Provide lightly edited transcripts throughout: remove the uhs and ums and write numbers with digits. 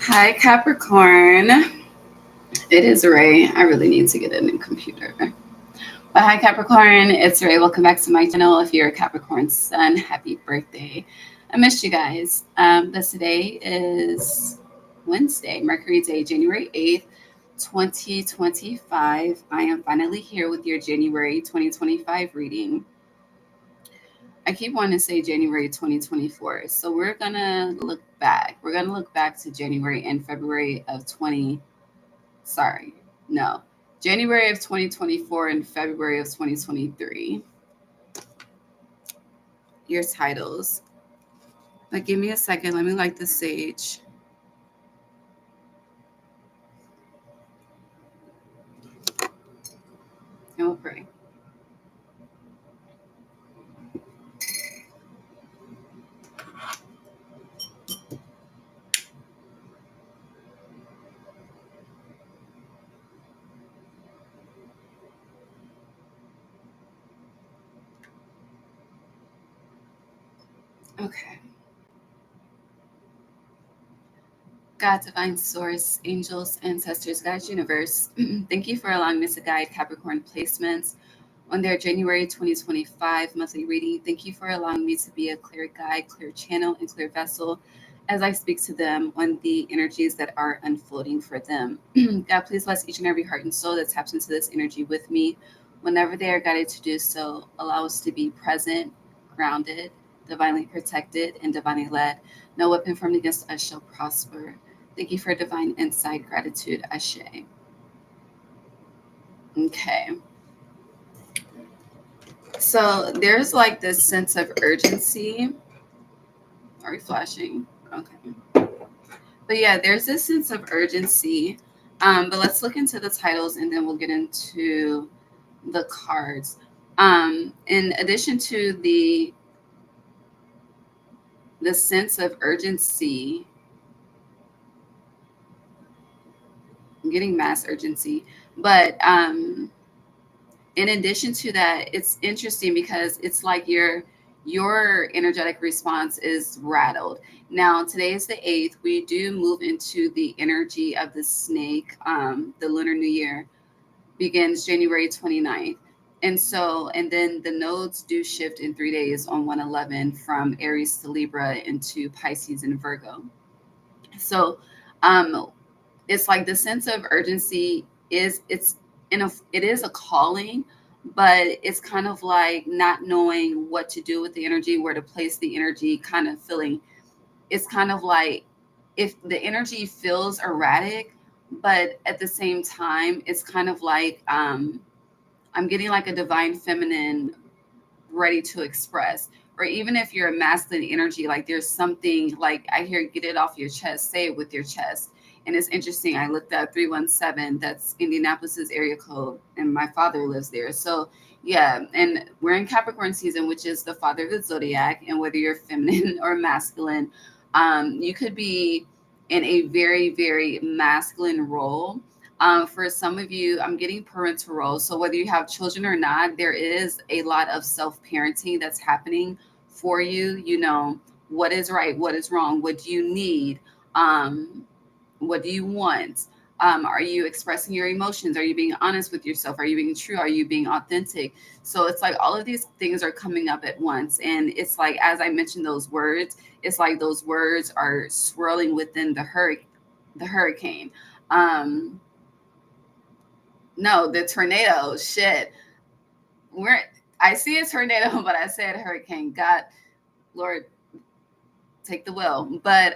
Hi, Capricorn. It is Ray. I really need to get a new computer. But hi, Capricorn. It's Ray. Welcome back to my channel. If you're a Capricorn sun, happy birthday. I missed you guys. But today is Wednesday, Mercury Day, January 8th, 2025. I am finally here with your January 2025 reading. I keep wanting to say January 2024. So we're going to look back. We're going to look back to January and February of 20. Sorry, no. January of 2024 and February of 2023. Your titles. But give me a second. Let me light the sage. And we'll pray. Okay. God, divine source, angels, ancestors, God's universe, thank you for allowing me to guide Capricorn placements on their January 2025 monthly reading. Thank you for allowing me to be a clear guide, clear channel, and clear vessel as I speak to them on the energies that are unfolding for them. God, please bless each and every heart and soul that taps into this energy with me. Whenever they are guided to do so, allow us to be present, grounded, divinely protected, and divinely led. No weapon formed against us shall prosper. Thank you for divine insight, gratitude, Ashe. Okay. So there's like this sense of urgency. Are we flashing? Okay. But yeah, there's this sense of urgency. But let's look into the titles and then we'll get into the cards. In addition to the sense of urgency, I'm getting mass urgency, but in addition to that, it's interesting because it's like your energetic response is rattled. Now, today is the 8th. We do move into the energy of the snake. The Lunar New Year begins January 29th. And then the nodes do shift in 3 days on 111 from Aries to Libra into Pisces and Virgo. So um, it's like the sense of urgency it is a calling, but it's kind of like not knowing what to do with the energy, where to place the energy, kind of feeling it's kind of like if the energy feels erratic, but at the same time it's kind of like I'm getting like a divine feminine ready to express. Or even if you're a masculine energy, like there's something like I hear, get it off your chest, say it with your chest. And it's interesting. I looked at 317, that's Indianapolis's area code, and my father lives there. So yeah, and we're in Capricorn season, which is the father of the zodiac. And whether you're feminine or masculine, you could be in a very, very masculine role. For some of you, I'm getting parental roles. So whether you have children or not, there is a lot of self-parenting that's happening for you. You know, what is right, what is wrong, what do you need, what do you want? Are you expressing your emotions? Are you being honest with yourself? Are you being true? Are you being authentic? So it's like all of these things are coming up at once. And it's like, as I mentioned those words, it's like those words are swirling within the hurricane. Um, no, the tornado. Shit. We're I see a tornado, but I said hurricane. God, Lord, take the wheel. But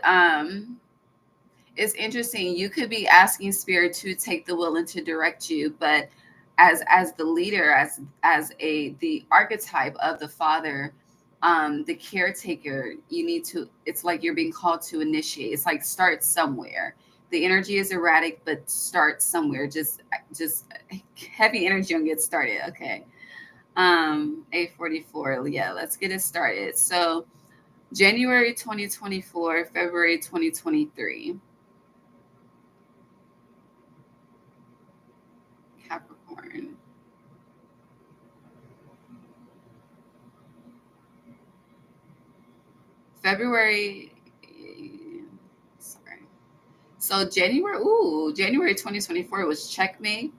it's interesting. You could be asking spirit to take the wheel and to direct you, but as the leader, as a the archetype of the father, the caretaker, you need to, it's like you're being called to initiate. It's like start somewhere. The energy is erratic, but start somewhere. Just heavy energy on get started. Okay. 844. Yeah, let's get it started. So January 2024, February 2023. Capricorn. February, sorry. So January 2024 was checkmate.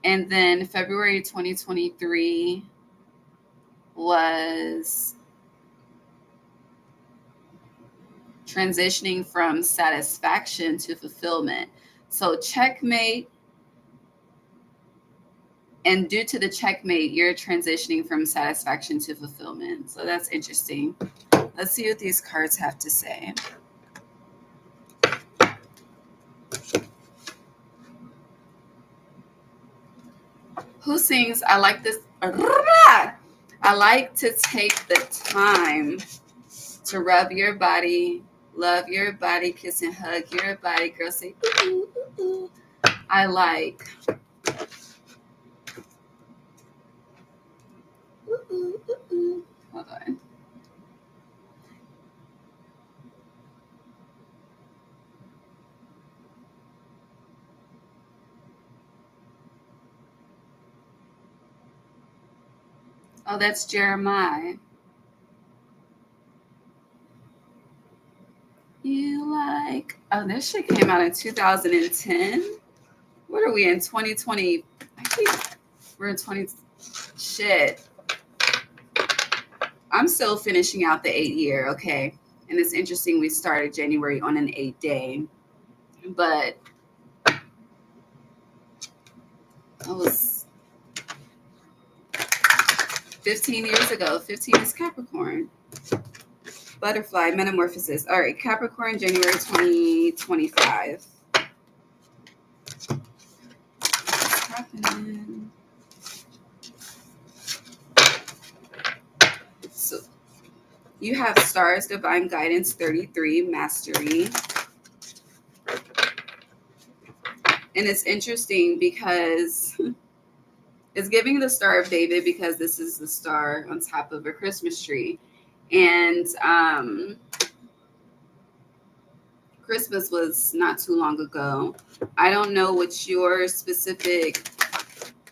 And then February 2023 was transitioning from satisfaction to fulfillment. So checkmate, and due to the checkmate, you're transitioning from satisfaction to fulfillment. So that's interesting. Let's see what these cards have to say. Who sings? I like this. I like to take the time to rub your body, love your body, kiss and hug your body. Girls say, ooh, ooh, ooh. I like. Ooh, ooh, ooh, ooh. Hold on. Oh, that's Jeremiah. You like. Oh, this shit came out in 2010. What are we in 2020? Actually, we're in 20. Shit. I'm still finishing out the 8-year, okay? And it's interesting, we started January on an 8-day. But I was 15 years ago. 15 is Capricorn. Butterfly, metamorphosis. All right, Capricorn, January 2025. What's happening? So you have stars, divine guidance, 33, mastery. And it's interesting because it's giving the Star of David because this is the star on top of a Christmas tree. And Christmas was not too long ago. I don't know what your specific,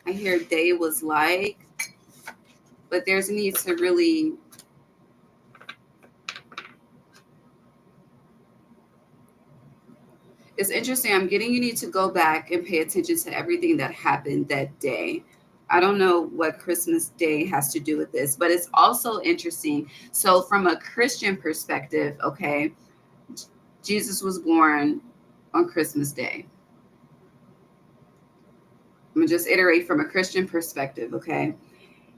I hear, day was like, but there's a need to really it's interesting. I'm getting you need to go back and pay attention to everything that happened that day. I don't know what Christmas Day has to do with this, but it's also interesting. So, from a Christian perspective, okay, Jesus was born on Christmas Day. I'm gonna just iterate from a Christian perspective, okay?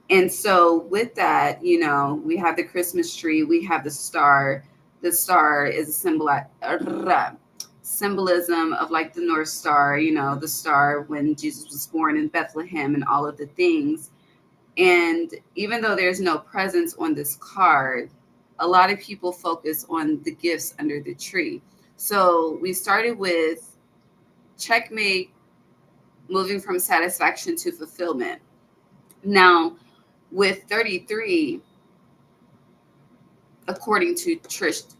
And so, with that, we have the Christmas tree, we have the star. The star is a symbolism of like the North Star, the star when Jesus was born in Bethlehem and all of the things. And even though there's no presents on this card, a lot of people focus on the gifts under the tree. So we started with checkmate, moving from satisfaction to fulfillment. Now, with 33, according to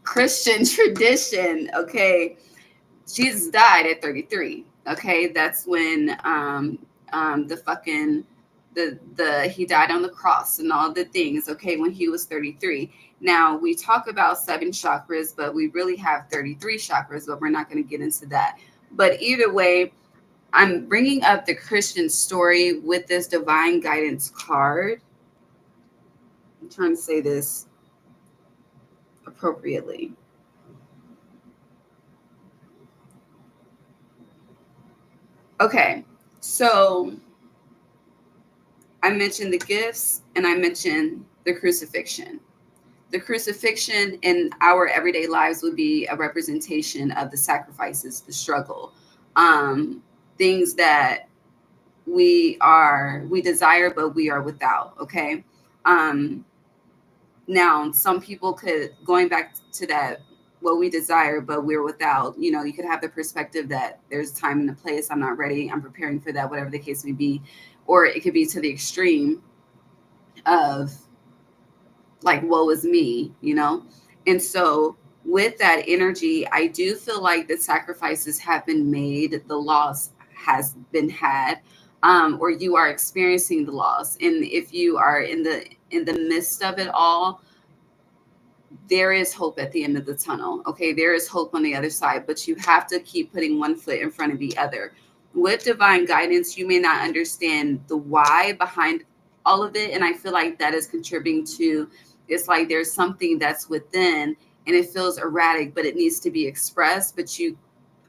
Christian tradition, okay, Jesus died at 33. Okay, that's when he died on the cross and all the things. Okay, when he was 33. Now we talk about 7 chakras, but we really have 33 chakras. But we're not going to get into that. But either way, I'm bringing up the Christian story with this divine guidance card. I'm trying to say this appropriately. Okay, so I mentioned the gifts and I mentioned the crucifixion. The crucifixion in our everyday lives would be a representation of the sacrifices, the struggle, things that we desire, but we are without. Okay. Now, some people going back to that, what we desire, but we're without, you could have the perspective that there's time and a place. I'm not ready. I'm preparing for that, whatever the case may be. Or it could be to the extreme of like, woe is me, And so with that energy, I do feel like the sacrifices have been made. The loss has been had, or you are experiencing the loss. And if you are in the midst of it all, there is hope at the end of the tunnel. Okay, there is hope on the other side, but you have to keep putting one foot in front of the other. With divine guidance, you may not understand the why behind all of it. And I feel like that is contributing to, it's like there's something that's within and it feels erratic, but it needs to be expressed, but you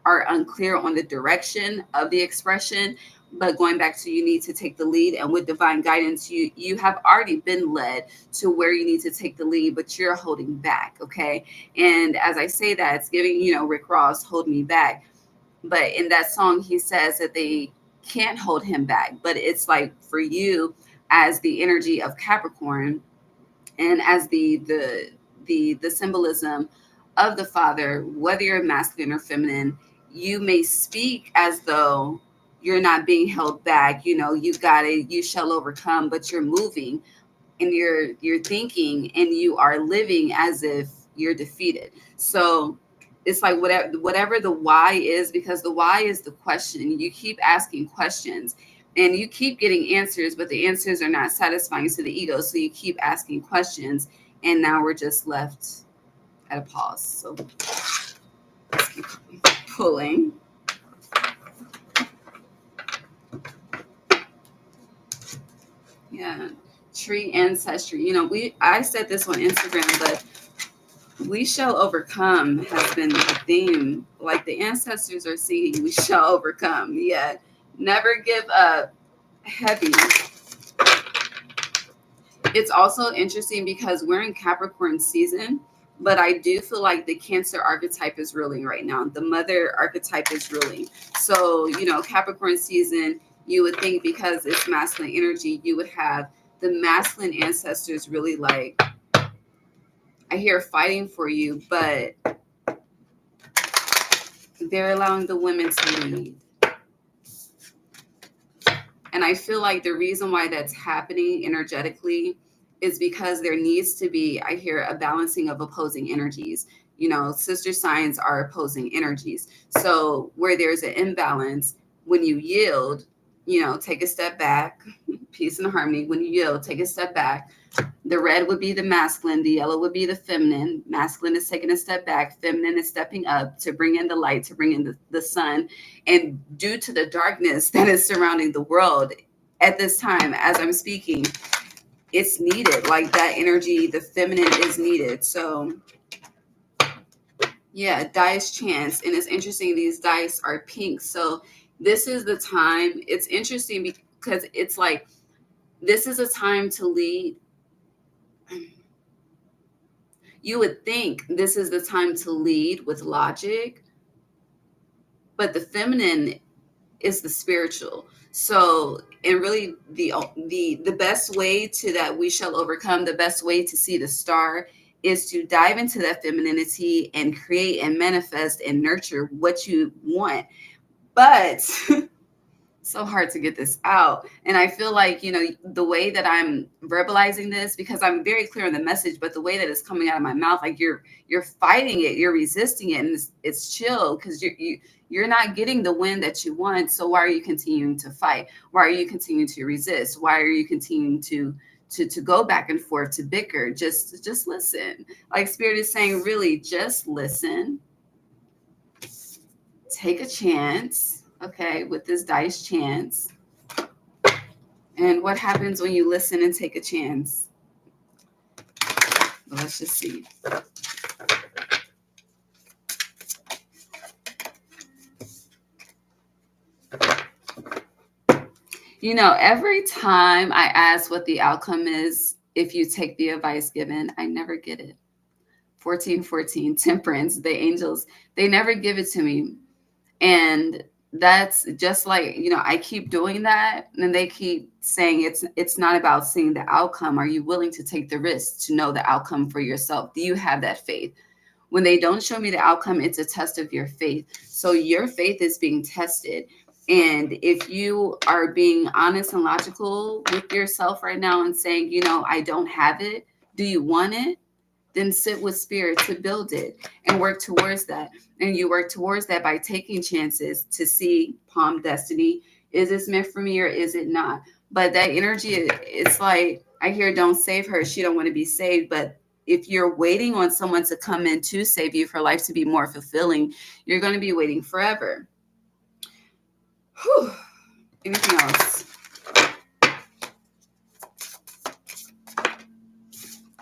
are unclear on the direction of the expression. But going back to, you need to take the lead, and with divine guidance, you have already been led to where you need to take the lead, but you're holding back. Okay, and as I say that, it's giving, Rick Ross, Hold Me Back. But in that song, he says that they can't hold him back, but it's like for you, as the energy of Capricorn, and as the symbolism of the father, whether you're masculine or feminine, you may speak as though you're not being held back. You got it, you shall overcome, but you're moving, and you're thinking, and you are living as if you're defeated. So it's like whatever the why is, because the why is the question. You keep asking questions and you keep getting answers, but the answers are not satisfying to the ego. So you keep asking questions, and now we're just left at a pause. So let's keep pulling. Yeah, tree ancestry. I said this on Instagram, but we shall overcome has been the theme. Like the ancestors are singing, we shall overcome. Yeah, never give up. Heavy. It's also interesting because we're in Capricorn season, but I do feel like the Cancer archetype is ruling right now. The mother archetype is ruling. So, Capricorn season, you would think because it's masculine energy, you would have the masculine ancestors really like, I hear fighting for you, but they're allowing the women to lead. And I feel like the reason why that's happening energetically is because there needs to be, I hear, a balancing of opposing energies. Sister signs are opposing energies. So where there's an imbalance, when you yield, take a step back, peace and harmony. When you yield, take a step back. The red would be the masculine, the yellow would be the feminine. Masculine is taking a step back, feminine is stepping up to bring in the light, to bring in the sun. And due to the darkness that is surrounding the world at this time, as I'm speaking, it's needed. Like that energy, the feminine is needed. So yeah, dice chance. And it's interesting, these dice are pink. So this is the time. It's interesting because it's like, this is a time to lead. You would think this is the time to lead with logic, but the feminine is the spiritual. So, and really the best way to that we shall overcome, the best way to see the star is to dive into that femininity and create and manifest and nurture what you want. But so hard to get this out. And I feel like, the way that I'm verbalizing this, because I'm very clear on the message, but the way that it's coming out of my mouth, like you're fighting it, you're resisting it, and it's chill because you're not getting the win that you want. So why are you continuing to fight? Why are you continuing to resist? Why are you continuing to go back and forth, to bicker? Just listen. Like Spirit is saying, really just listen. Take a chance. Okay, with this dice chance. And what happens when you listen and take a chance? Let's just see. Every time I ask what the outcome is, if you take the advice given, I never get it. 1414, temperance, the angels, they never give it to me. And that's just like, I keep doing that, and they keep saying it's not about seeing the outcome. Are you willing to take the risk to know the outcome for yourself? Do you have that faith? When they don't show me the outcome, it's a test of your faith. So your faith is being tested. And if you are being honest and logical with yourself right now and saying, I don't have it, do you want it? Then sit with spirit to build it and work towards that. And you work towards that by taking chances to see palm destiny. Is this meant for me or is it not? But that energy, it's like, I hear don't save her. She don't want to be saved. But if you're waiting on someone to come in to save you for life to be more fulfilling, you're going to be waiting forever. Whew. Anything else?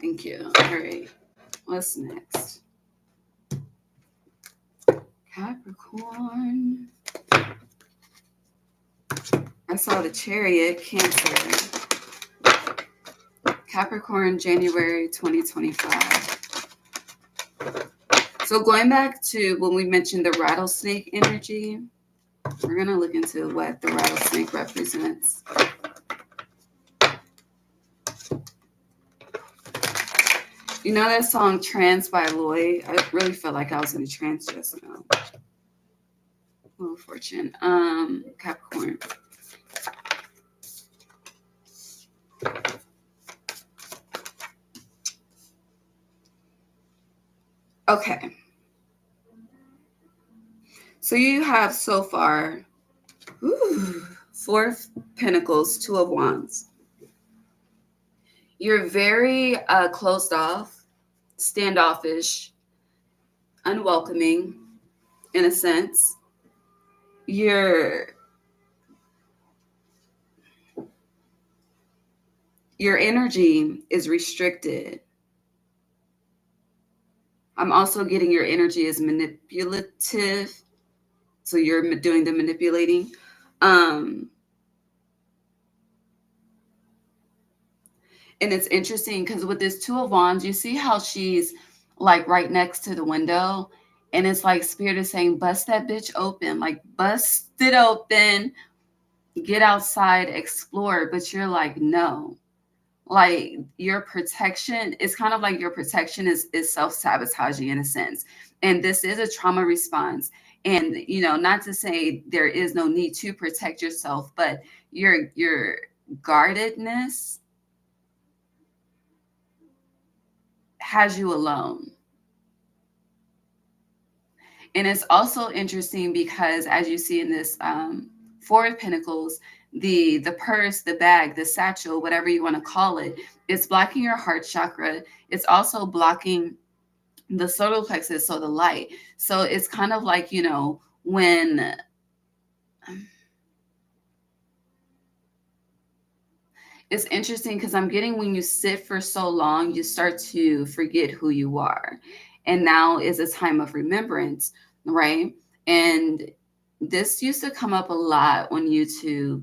Thank you. All right. What's next? Capricorn. I saw the Chariot, Cancer. Capricorn, January 2025. So going back to when we mentioned the rattlesnake energy, we're going to look into what the rattlesnake represents. You know that song Trance by Lloyd? I really felt like I was in a trance just now. Wheel of Fortune. Capricorn. Okay. So you have so far 4 of Pentacles, 2 of Wands. You're very closed off, standoffish, unwelcoming in a sense. Your energy is restricted. I'm also getting your energy is manipulative. So you're doing the manipulating. And it's interesting because with this 2 of Wands, you see how she's like right next to the window. And it's like Spirit is saying, bust that bitch open. Like, bust it open. Get outside, explore. But you're like, no. Like, your protection, it's kind of like your protection is self-sabotaging in a sense. And this is a trauma response. And, you know, not to say there is no need to protect yourself, but your guardedness has you alone. And it's also interesting because, as you see in this 4 of Pentacles, the purse, the bag, the satchel, whatever you want to call it, it's blocking your heart chakra. It's also blocking the solar plexus, so the light. So it's kind of like, you know, when it's interesting because I'm getting when you sit for so long, you start to forget who you are. And now is a time of remembrance, right? And this used to come up a lot on YouTube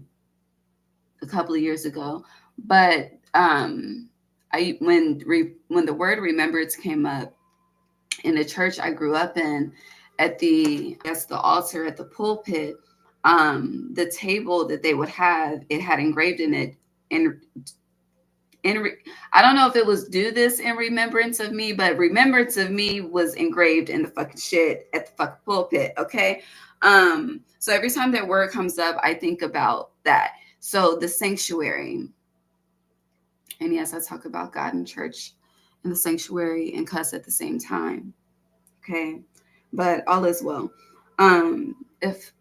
a couple of years ago. But when the word remembrance came up in the church I grew up in, at the altar at the pulpit, the table that they would have, it had engraved in it, I don't know if it was do this in remembrance of me, but remembrance of me was engraved in the fucking shit at the fucking pulpit. Okay. So every time that word comes up, I think about that. So the sanctuary. And yes, I talk about God and church and the sanctuary and cuss at the same time. Okay. But all is well. If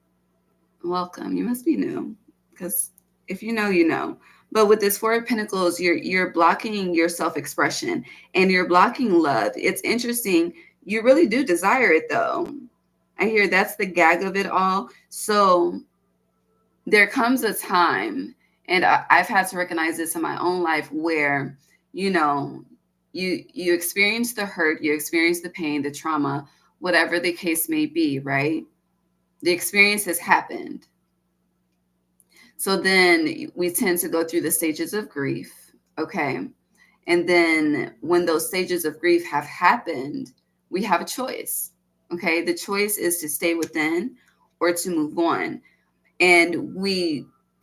welcome, you must be new, because if you know, you know. But with this 4 of Pentacles, you're blocking your self-expression and you're blocking love. It's interesting. You really do desire it, though. I hear that's the gag of it all. So there comes a time, and I've had to recognize this in my own life, where, you know, you experience the hurt, you experience the pain, the trauma, whatever the case may be, right? The experience has happened. So then we tend to go through the stages of grief, okay? And then when those stages of grief have happened, we have a choice, okay? The choice is to stay within or to move on. And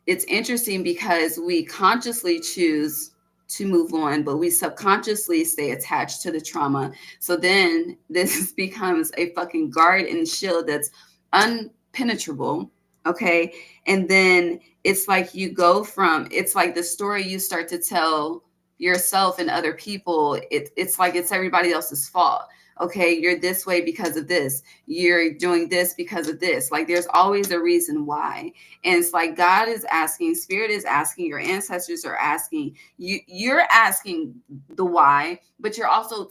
it's interesting because we consciously choose to move on, but we subconsciously stay attached to the trauma. So then this becomes a fucking guard and shield that's unpenetrable, okay? And then it's like it's like the story you start to tell yourself and other people, it's like it's everybody else's fault. Okay, you're this way because of this. You're doing this because of this. Like there's always a reason why. And it's like God is asking, Spirit is asking, your ancestors are asking, you're asking the why, but you're also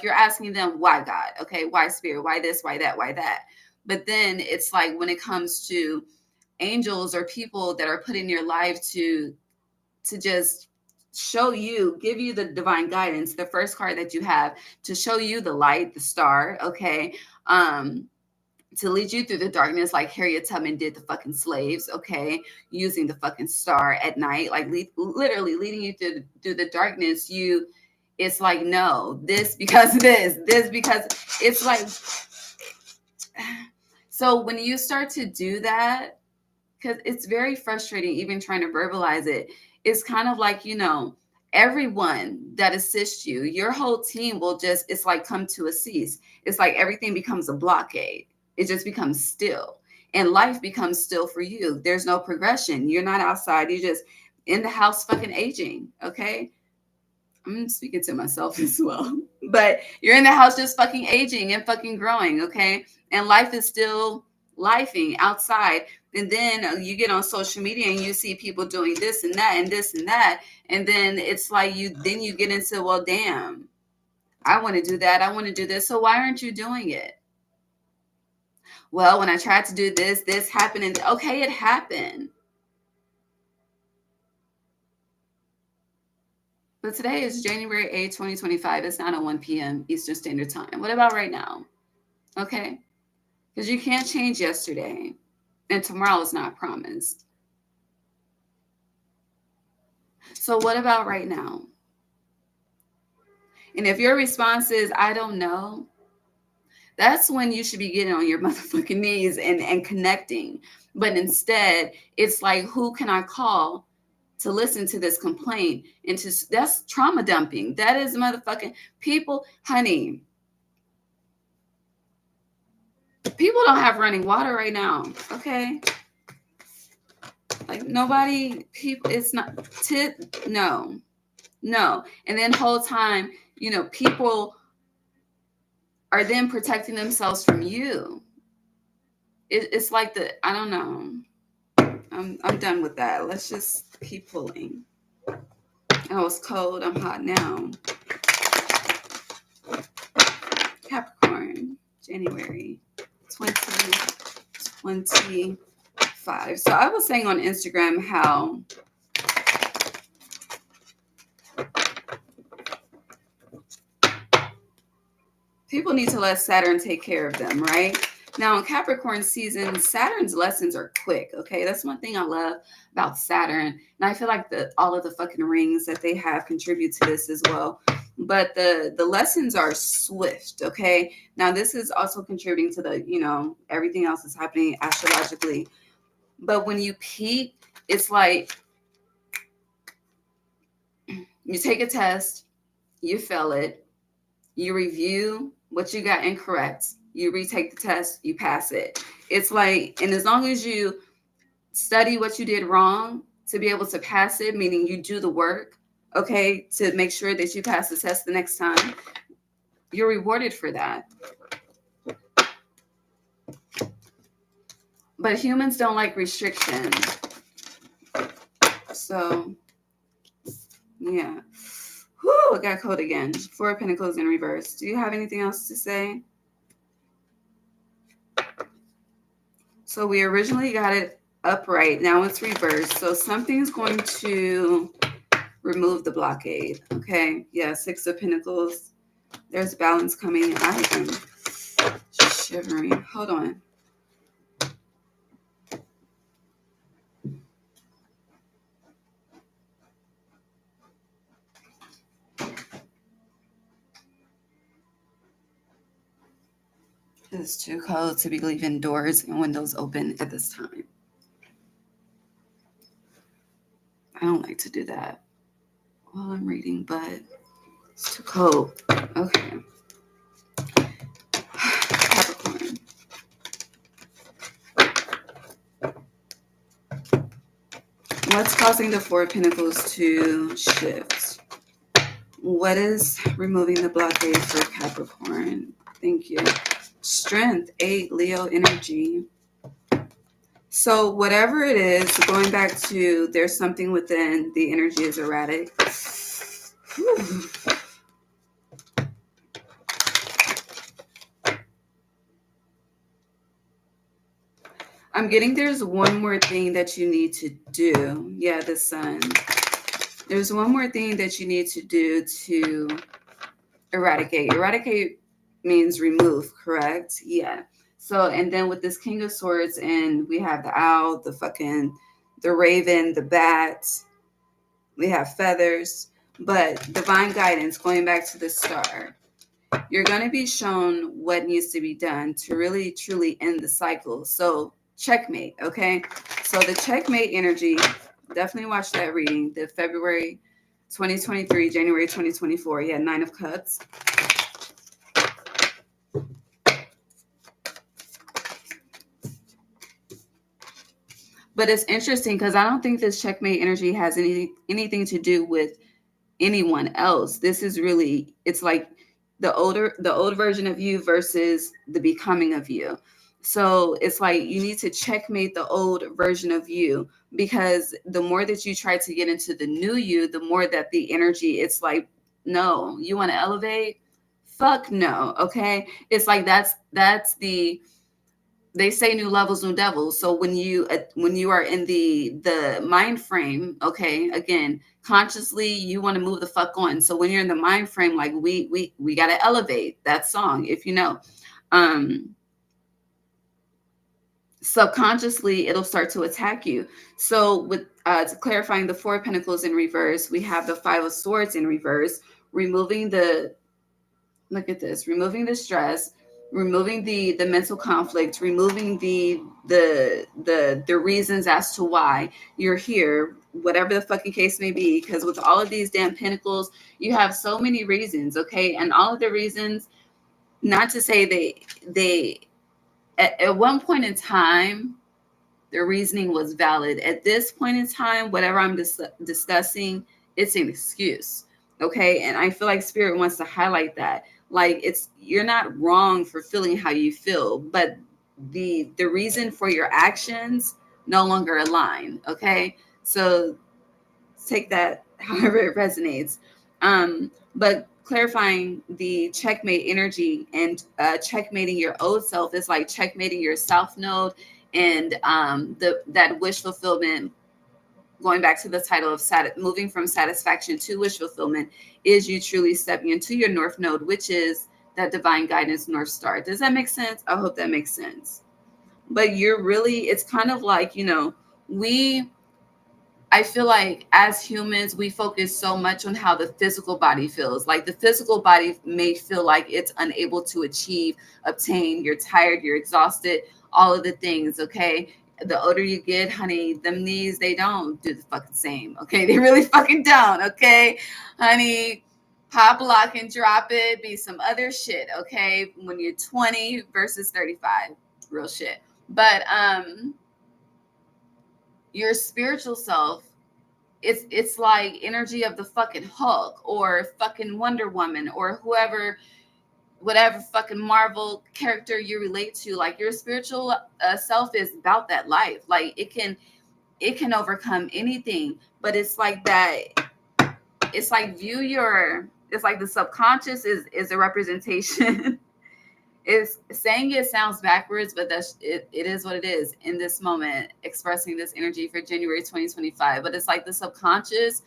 you're asking them why God. Okay, why Spirit, why this, why that, why that. But then it's like when it comes to angels or people that are put in your life to just show you, give you the divine guidance, the first card that you have to show you the light, the star, okay, to lead you through the darkness, like Harriet Tubman did the fucking slaves, okay, using the fucking star at night, like literally leading you through the darkness. It's like, no, this because of this because it's like, so when you start to do that, because it's very frustrating even trying to verbalize it, it's kind of like, everyone that assists you, your whole team will just, it's like come to a cease. It's like everything becomes a blockade. It just becomes still, and life becomes still for you. There's no progression. You're not outside. You're just in the house fucking aging. Okay. I'm speaking to myself as well, but you're in the house just fucking aging and fucking growing. Okay. And life is still lifing outside. And then you get on social media and you see people doing this and that and this and that. And then it's like you get into, well, damn, I want to do that. I want to do this. So why aren't you doing it? Well, when I tried to do this happened. And okay, it happened. But today is January 8th, 2025. It's 9:01 p.m. Eastern Standard Time. What about right now? Okay. Because you can't change yesterday. And tomorrow is not promised. So what about right now? And if your response is, I don't know, that's when you should be getting on your motherfucking knees and connecting. But instead, it's like, who can I call to listen to this complaint? And that's trauma dumping. That is motherfucking people, honey. People don't have running water right now. Okay. Like nobody, people, it's not, no. And then whole time, people are then protecting themselves from you. It's like I don't know. I'm done with that. Let's just keep pulling. Oh, it's cold. I'm hot now. Capricorn, January 2025. So I was saying on Instagram how people need to let Saturn take care of them, right? Now in Capricorn season, Saturn's lessons are quick, okay? That's one thing I love about Saturn. And I feel like all of the fucking rings that they have contribute to this as well. But the lessons are swift, okay? Now this is also contributing to the, everything else is happening astrologically. But when you peak, it's like you take a test, you fail it, you review what you got incorrect, you retake the test, you pass it. It's like, and as long as you study what you did wrong to be able to pass it, meaning you do the work, okay, to make sure that you pass the test the next time, you're rewarded for that. But humans don't like restriction. So, yeah. Whew, it got cold again. 4 of Pentacles in reverse. Do you have anything else to say? So we originally got it upright. Now it's reversed. So something's going to remove the blockade. Okay. Yeah. 6 of Pentacles. There's balance coming. I am shivering. Hold on. It's too cold to be leaving doors and windows open at this time. I don't like to do that while I'm reading, but it's too cold. Okay. Capricorn. What's causing the 4 of Pentacles to shift? What is removing the blockade for Capricorn? Thank you. Strength, 8, Leo energy. So whatever it is, going back to there's something within, the energy is erratic. Whew. I'm getting there's one more thing that you need to do. Yeah, the sun. There's one more thing that you need to do to eradicate. Eradicate means remove, correct? Yeah. So, and then with this King of Swords, and we have the owl, the raven, the bat, we have feathers, but divine guidance, going back to the star. You're going to be shown what needs to be done to really, truly end the cycle. So, checkmate, okay? So, the checkmate energy, definitely watch that reading, the February 2023, January 2024. Yeah, 9 of Cups. But it's interesting because I don't think this checkmate energy has anything to do with anyone else. This is really, it's like the old version of you versus the becoming of you. So it's like you need to checkmate the old version of you, because the more that you try to get into the new you, the more that the energy, it's like, no, you want to elevate? Fuck no. Okay. It's like that's the, they say new levels, new devils. So when you are in the mind frame, okay, again, consciously you want to move the fuck on. So when you're in the mind frame, like we got to elevate that song, if you know. Subconsciously it'll start to attack you. So with clarifying the 4 of Pentacles in reverse, we have the 5 of Swords in reverse, removing the, look at this, removing the stress, removing the mental conflict, removing the reasons as to why you're here, whatever the fucking case may be. Because with all of these damn pentacles, you have so many reasons, okay? And all of the reasons, not to say they at one point in time the reasoning was valid. At this point in time, whatever I'm discussing, it's an excuse, okay? And I feel like Spirit wants to highlight that. Like, it's, you're not wrong for feeling how you feel, but the reason for your actions no longer align, okay? So take that however it resonates. But clarifying the checkmate energy and checkmating your old self is like checkmating your south node, and that wish fulfillment, going back to the title of moving from satisfaction to wish fulfillment, is you truly stepping into your north node, which is that divine guidance North Star. Does that make sense? I hope that makes sense. But you're really, it's kind of like, you know, I feel like as humans, we focus so much on how the physical body feels. Like the physical body may feel like it's unable to obtain, you're tired, you're exhausted, all of the things, okay? The older you get, honey, them knees, they don't do the fucking same, okay? They really fucking don't, okay? Honey, pop, lock, and drop it, be some other shit, okay? When you're 20 versus 35, real shit. But your spiritual self, it's like energy of the fucking Hulk or fucking Wonder Woman or whoever, whatever fucking Marvel character you relate to. Like your spiritual self is about that life. Like it can overcome anything. But it's like that. It's like it's like the subconscious is a representation. Is saying it sounds backwards, but it is what it is in this moment, expressing this energy for January 2025. But it's like the subconscious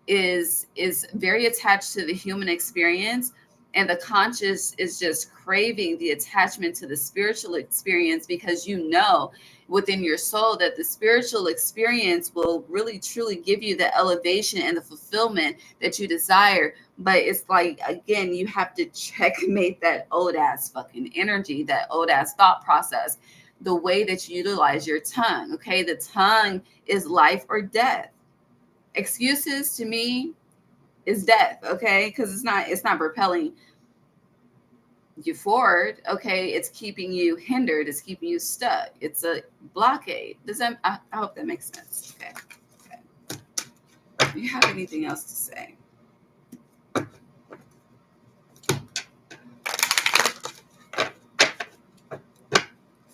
is very attached to the human experience, and the conscious is just craving the attachment to the spiritual experience, because you know within your soul that the spiritual experience will really truly give you the elevation and the fulfillment that you desire. But it's like, again, you have to checkmate that old ass fucking energy, that old ass thought process, the way that you utilize your tongue. Okay, the tongue is life or death. Excuses to me is death, okay? Because it's not propelling you forward, okay? It's keeping you hindered, it's keeping you stuck. It's a blockade. Does that, I hope that makes sense. Okay. Do you have anything else to say?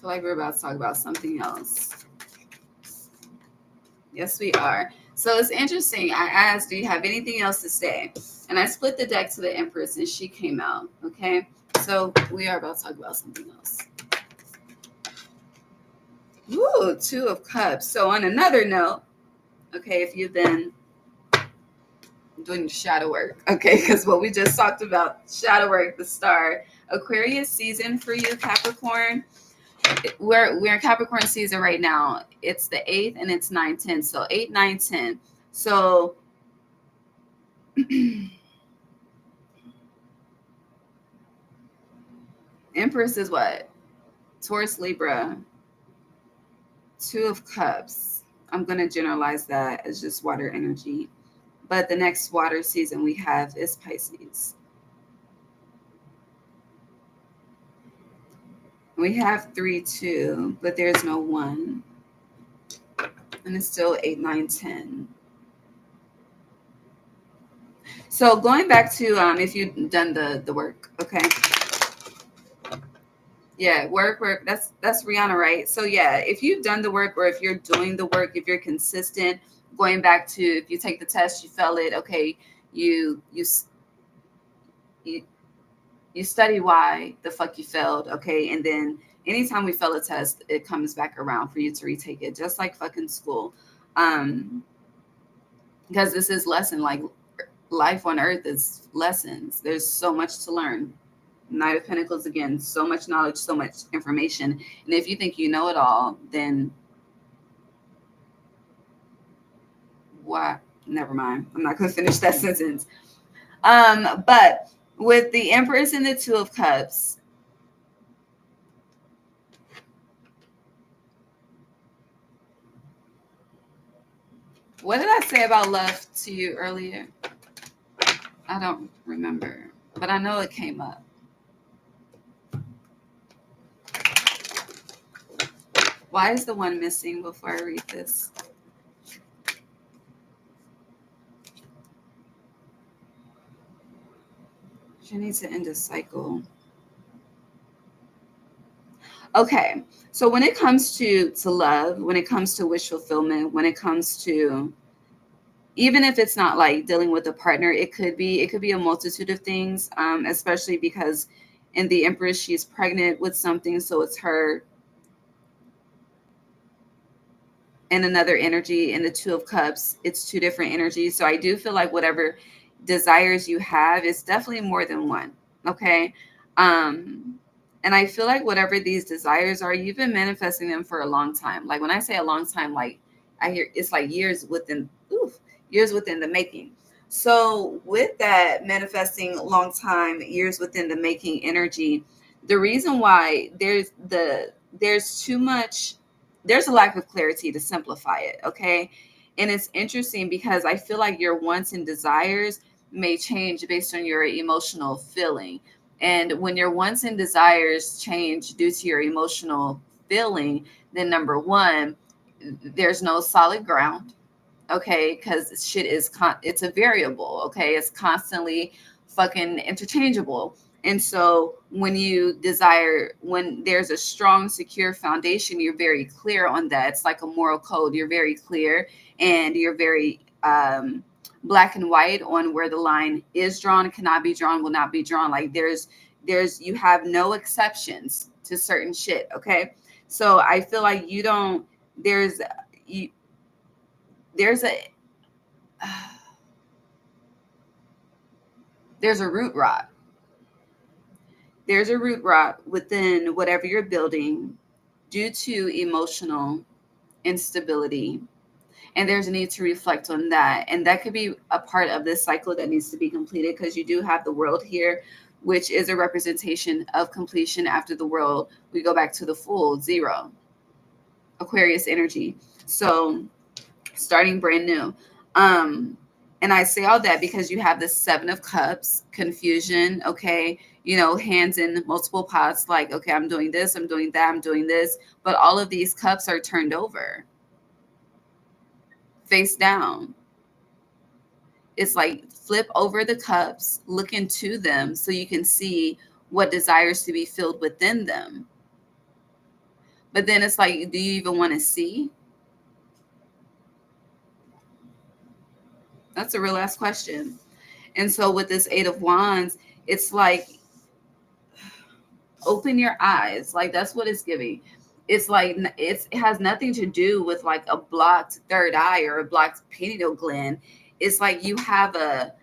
feel like we're about to talk about something else. Yes, we are. So it's interesting. I asked, do you have anything else to say? And I split the deck to the Empress and she came out. Okay. So we are about to talk about something else. Ooh, Two of Cups. So on another note, okay, if you've been doing shadow work, okay, because what we just talked about, shadow work, the star, Aquarius season for you, Capricorn. We're in Capricorn season right now. It's the 8th and it's 9-10. So 8, 9, 10. So Empress is what? Taurus, Libra, Two of Cups. I'm going to generalize that as just water energy. But the next water season we have is Pisces. We have 3, 2, but there's no 1. And it's still 8, 9, 10. So going back to if you've done the work, okay. Yeah, work. That's Rihanna, right? So yeah, if you've done the work or if you're doing the work, if you're consistent, going back to if you take the test, you fail it, okay, you you study why the fuck you failed, okay, and then anytime we fail a test, it comes back around for you to retake it, just like fucking school, because this is lesson, like life on earth is lessons. There's so much to learn. Knight of Pentacles again, so much knowledge, so much information. And if you think you know it all, then why? Never mind. I'm not going to finish that sentence. But with the Empress and the Two of Cups, what did I say about love to you earlier? I don't remember, but I know it came up. Why is the one missing before I read this? She needs to end a cycle. Okay, so when it comes to love, when it comes to wish fulfillment, when it comes to, even if it's not like dealing with a partner, it could be a multitude of things, especially because in the Empress, she's pregnant with something, so it's her. And another energy in the Two of Cups, it's two different energies. So I do feel like whatever desires you have is definitely more than one. Okay. And I feel like whatever these desires are, you've been manifesting them for a long time. Like when I say a long time, like I hear it's like years within the making. So with that manifesting long time, years within the making energy, the reason why there's too much, there's a lack of clarity to simplify it. Okay. And it's interesting because I feel like your wants and desires may change based on your emotional feeling. And when your wants and desires change due to your emotional feeling, then number one, there's no solid ground. Okay, because shit is it's a variable. Okay, it's constantly fucking interchangeable. And so when there's a strong, secure foundation, you're very clear on that. It's like a moral code. You're very clear and you're very black and white on where the line is drawn, cannot be drawn, will not be drawn. Like you have no exceptions to certain shit. Okay, so I feel like you don't. There's a there's a root rot. There's a root rot within whatever you're building due to emotional instability. And there's a need to reflect on that. And that could be a part of this cycle that needs to be completed because you do have the world here, which is a representation of completion. After the world, we go back to the full 0, Aquarius energy. So starting brand new. And I say all that because you have the 7 of Cups, confusion, okay, hands in multiple pots, like, okay, I'm doing this, I'm doing that, I'm doing this, but all of these cups are turned over, face down. It's like flip over the cups, look into them so you can see what desires to be filled within them. But then it's like, do you even want to see? That's a real ass question. And so with this Eight of Wands, it's like, open your eyes. Like, that's what it's giving. It's like, it has nothing to do with like a blocked third eye or a blocked pineal gland. It's like you have a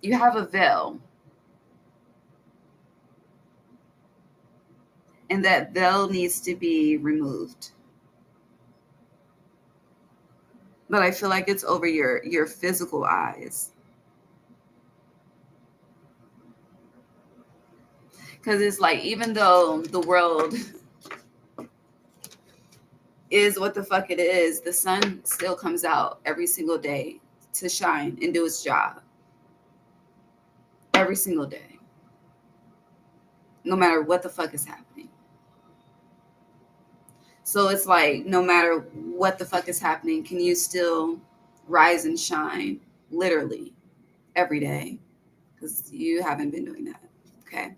veil, and that veil needs to be removed. But I feel like it's over your physical eyes. Because it's like, even though the world is what the fuck it is, the sun still comes out every single day to shine and do its job. Every single day. No matter what the fuck is happening. So it's like, no matter what the fuck is happening, can you still rise and shine literally every day? Because you haven't been doing that. Okay.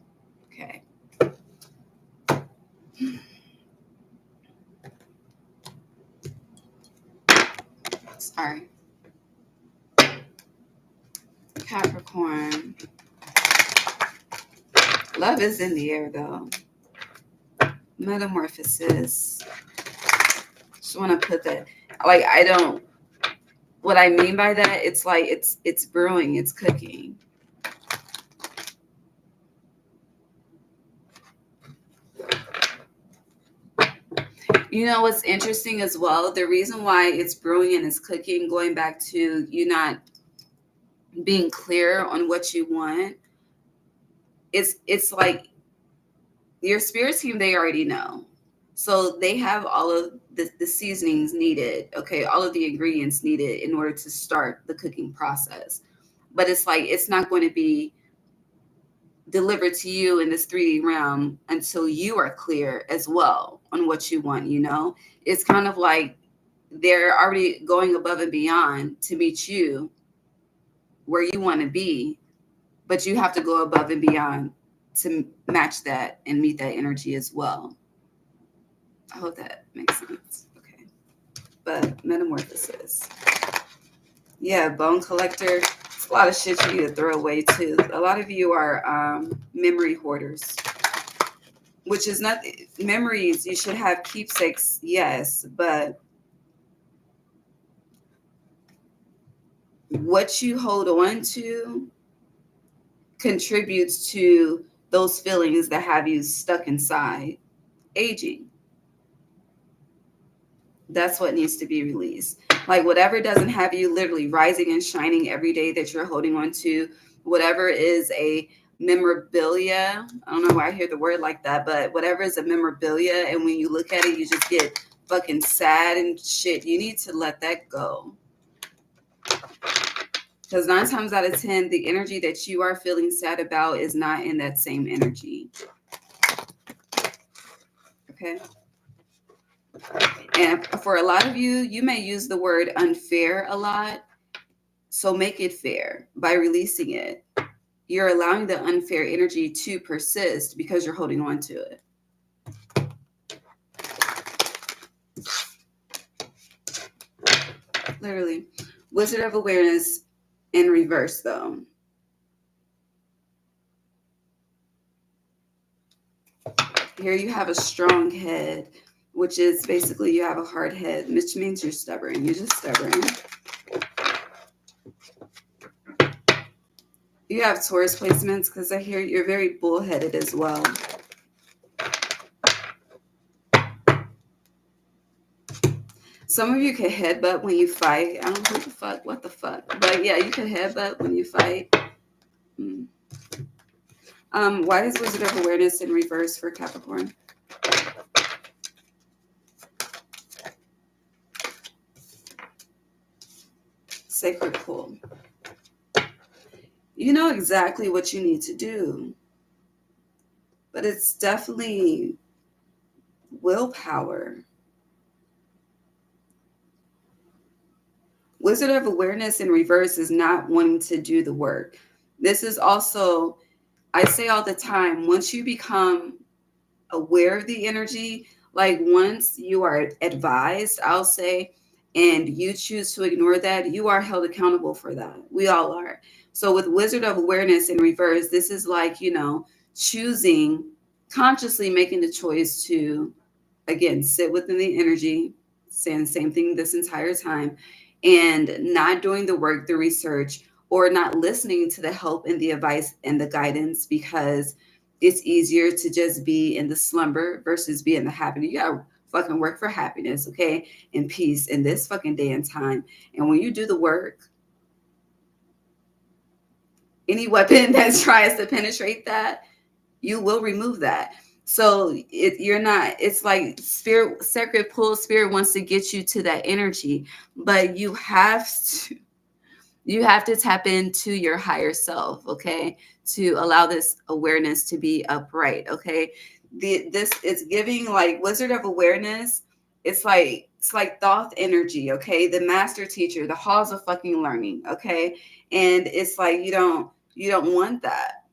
Sorry. Capricorn. Love is in the air, though. Metamorphosis. Just want to put that. Like, I don't. What I mean by that, it's like it's brewing, it's cooking. You know what's interesting as well? The reason why it's brewing and it's cooking, going back to you not being clear on what you want, it's like your spirit team, they already know. So they have all of the seasonings needed, okay, all of the ingredients needed in order to start the cooking process. But it's like, it's not going to be delivered to you in this 3D realm until you are clear as well on what you want, you know? It's kind of like they're already going above and beyond to meet you where you want to be, but you have to go above and beyond to match that and meet that energy as well. I hope that makes sense. Okay. But metamorphosis. Yeah, bone collector. It's a lot of shit you need to throw away too. A lot of you are memory hoarders, which is not memories. You should have keepsakes, yes, but what you hold on to contributes to those feelings that have you stuck inside aging. That's what needs to be released. Like, whatever doesn't have you literally rising and shining every day that you're holding on to, whatever is a memorabilia. I don't know why I hear the word like that, but whatever is a memorabilia, and when you look at it, you just get fucking sad and shit. You need to let that go. Because 9 times out of 10, the energy that you are feeling sad about is not in that same energy. Okay? And for a lot of you, you may use the word unfair a lot. So make it fair by releasing it. You're allowing the unfair energy to persist because you're holding on to it. Literally. Wizard of Awareness in reverse, though. Here you have a strong head, which is basically you have a hard head, which means you're stubborn. You're just stubborn. You have Taurus placements because I hear you're very bullheaded as well. Some of you can headbutt when you fight. I don't know what the fuck. But yeah, you can headbutt when you fight. Why is Wizard of Awareness in reverse for Capricorn? Sacred pull. You know exactly what you need to do. But it's definitely willpower. Wizard of Awareness in reverse is not wanting to do the work. This is also I say all the time, once you become aware of the energy, like once you are advised, I'll say, and you choose to ignore that, you are held accountable for that. We all are. So with Wizard of Awareness in reverse, this is like, choosing, consciously making the choice to, again, sit within the energy, saying the same thing this entire time, and not doing the work, the research, or not listening to the help and the advice and the guidance, because it's easier to just be in the slumber versus be in the happiness. You gotta fucking work for happiness, okay, and peace in this fucking day and time. And when you do the work, any weapon that tries to penetrate that, you will remove that. So you're not, it's like spirit, sacred pull, spirit wants to get you to that energy, but you have to tap into your higher self, okay, to allow this awareness to be upright, okay. This is giving like Wizard of Awareness. It's like thought energy, okay, the master teacher, the halls of fucking learning, okay. And it's like you don't want that.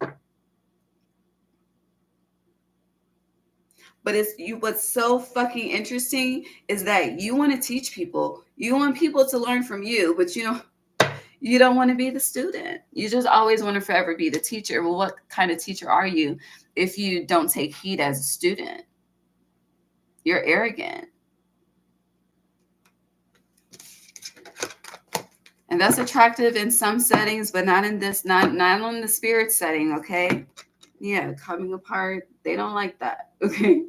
But what's so fucking interesting is that you want to teach people. You want people to learn from you, but you don't want to be the student. You just always want to forever be the teacher. Well, what kind of teacher are you if you don't take heed as a student? You're arrogant. And that's attractive in some settings, but not in this, not on the spirit setting, okay? Yeah, coming apart, they don't like that, okay?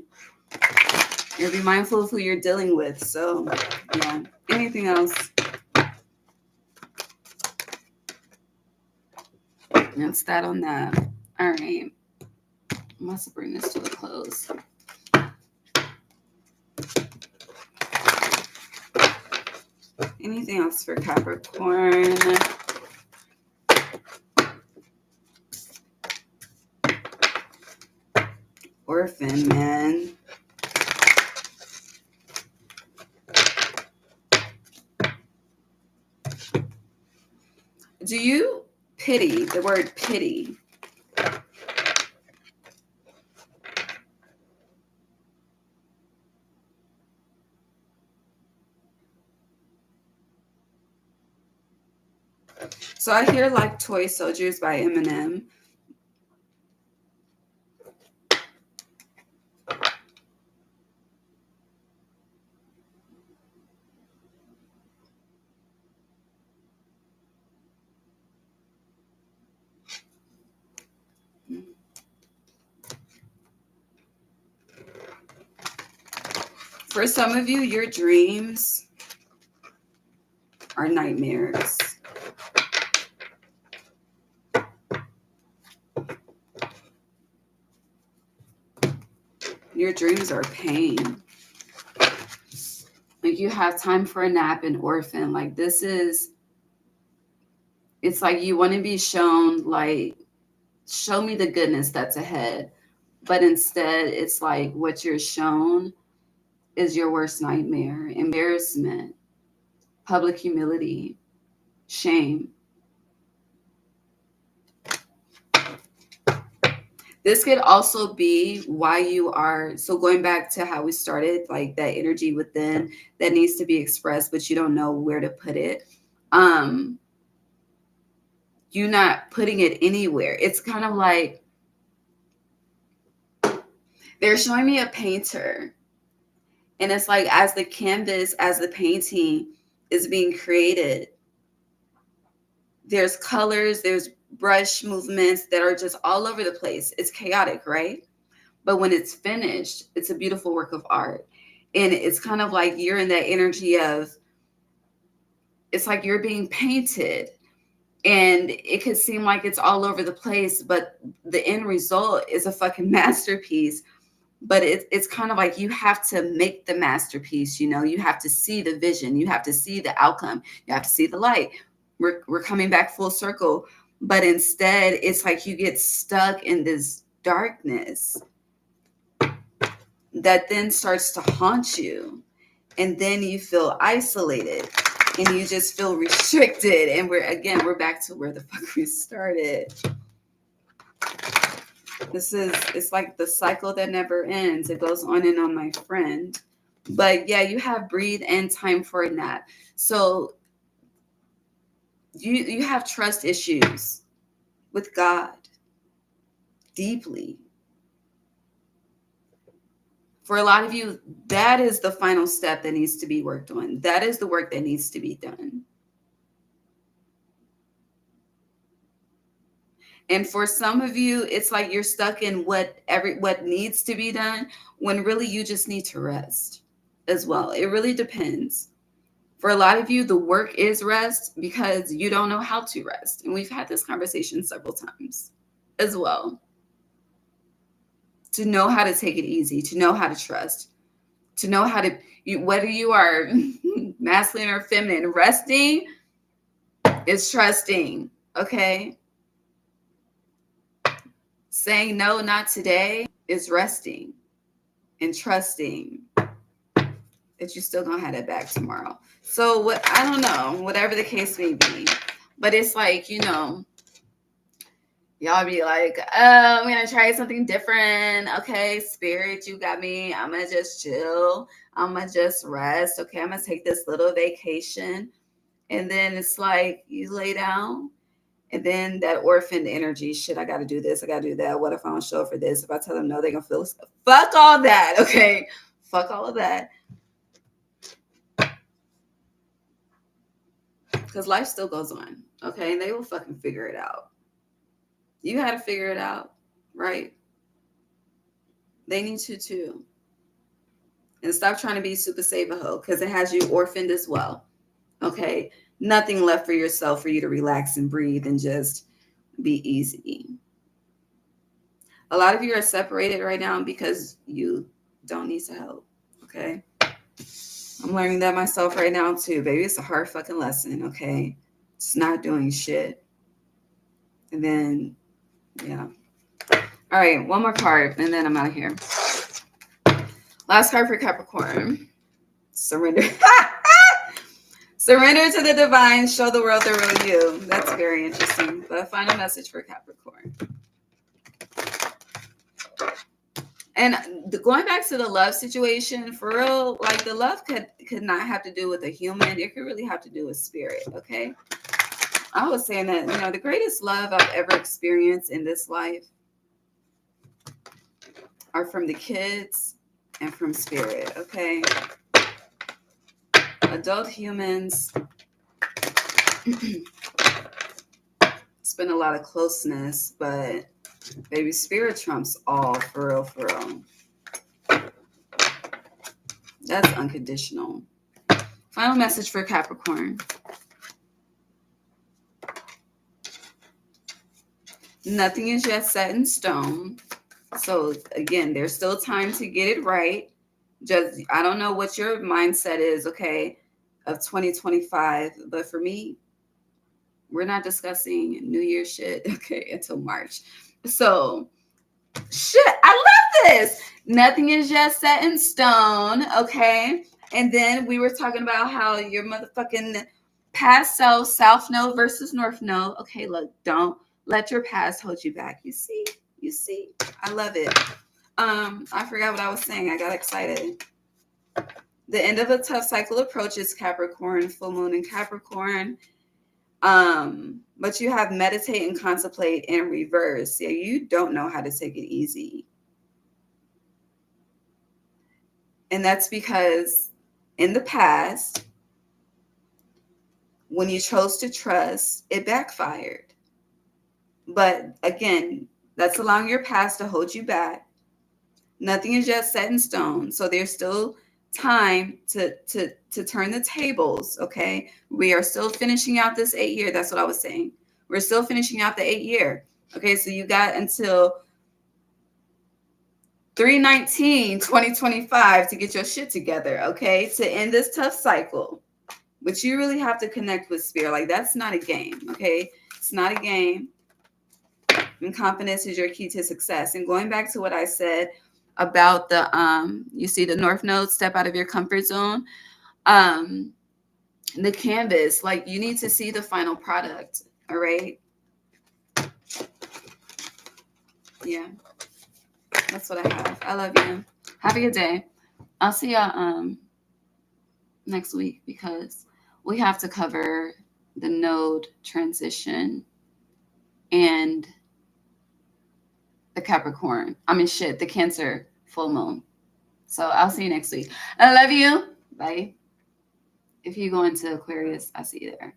You gotta be mindful of who you're dealing with. So, yeah. Anything else? That's that on that. All right. I must bring this to a close. Anything else for Capricorn? Orphan, man. Do you pity, the word pity? So I hear like Toy Soldiers by Eminem. For some of you, your dreams are nightmares. Your dreams are pain. Like you have time for a nap in Orphan. Like it's like you want to be shown, like, show me the goodness that's ahead. But instead, it's like what you're shown is your worst nightmare, embarrassment, public humility, shame. This could also be why you are, so going back to how we started, like that energy within that needs to be expressed, but you don't know where to put it. You're not putting it anywhere. It's kind of like they're showing me a painter. And it's like as the canvas, as the painting is being created, there's colors, there's brush movements that are just all over the place. It's chaotic, right? But when it's finished, it's a beautiful work of art. And it's kind of like you're in that energy of, it's like you're being painted. And it could seem like it's all over the place, but the end result is a fucking masterpiece. But it's kind of like you have to make the masterpiece, you have to see the vision, you have to see the outcome, you have to see the light. We're coming back full circle, but instead it's like you get stuck in this darkness that then starts to haunt you, and then you feel isolated and you just feel restricted, and we're back to where the fuck we started. It's like the cycle that never ends. It goes on and on, my friend. But yeah, you have breathe and time for a nap. So you have trust issues with God deeply. For a lot of you, that is the final step that needs to be worked on. That is the work that needs to be done. And for some of you, it's like you're stuck in what needs to be done, when really you just need to rest as well. It really depends. For a lot of you, the work is rest because you don't know how to rest. And we've had this conversation several times as well. To know how to take it easy, to know how to trust, to know how to, whether you are masculine or feminine, resting is trusting, okay? Saying no, not today is resting and trusting that you're still gonna have that back tomorrow. So what, I don't know, whatever the case may be, but it's like, y'all be like, I'm gonna try something different. Okay, spirit, you got me. I'm gonna just chill. I'm gonna just rest. Okay, I'm gonna take this little vacation. And then it's like you lay down, and then that orphaned energy, shit, I gotta do this, I gotta do that. What if I don't show up for this? If I tell them no, they're gonna feel, fuck all that, okay? Fuck all of that. Because life still goes on, okay? And they will fucking figure it out. You had to figure it out, right? They need to too. And stop trying to be super save-a-ho, because it has you orphaned as well, okay? Nothing left for yourself for you to relax and breathe and just be easy. A lot of you are separated right now because you don't need to help, okay? I'm learning that myself right now too, baby. It's a hard fucking lesson, okay? It's not doing shit. And then, yeah. All right, one more card, and then I'm out of here. Last card for Capricorn. Surrender. Surrender to the divine. Show the world the real you. That's very interesting. But a final message for Capricorn. And going back to the love situation, for real, like the love could not have to do with a human. It could really have to do with spirit, okay? I was saying that, the greatest love I've ever experienced in this life are from the kids and from spirit, okay? Adult humans, it's been a lot of closeness, but baby, spirit trumps all, for real, for real. That's unconditional. Final message for Capricorn. Nothing is yet set in stone. So again, there's still time to get it right. Just, I don't know what your mindset is, okay, of 2025, but for me, we're not discussing New Year shit, okay, until March. So, shit, I love this. Nothing is yet set in stone, okay? And then we were talking about how your motherfucking past self, South Node versus North Node. Okay, look, don't let your past hold you back. You see? I love it. I forgot what I was saying. I got excited. The end of a tough cycle approaches, Capricorn, full moon in Capricorn. But you have meditate and contemplate in reverse. Yeah, you don't know how to take it easy. And that's because in the past, when you chose to trust, it backfired. But again, that's allowing your past to hold you back. Nothing is yet set in stone. So there's still time to turn the tables, okay? We are still finishing out this 8 year. That's what I was saying. We're still finishing out the 8 year. Okay, so you got until 3/19/2025 to get your shit together, okay? To end this tough cycle. But you really have to connect with spirit. Like, that's not a game, okay? It's not a game. And confidence is your key to success. And going back to what I said about the you see the North Node, step out of your comfort zone. The canvas, like, you need to see the final product. All right. Yeah. That's what I have. I love you. Have a good day. I'll see y'all next week because we have to cover the node transition and the Capricorn. The Cancer full moon. So I'll see you next week. I love you. Bye. If you go into Aquarius, I'll see you there.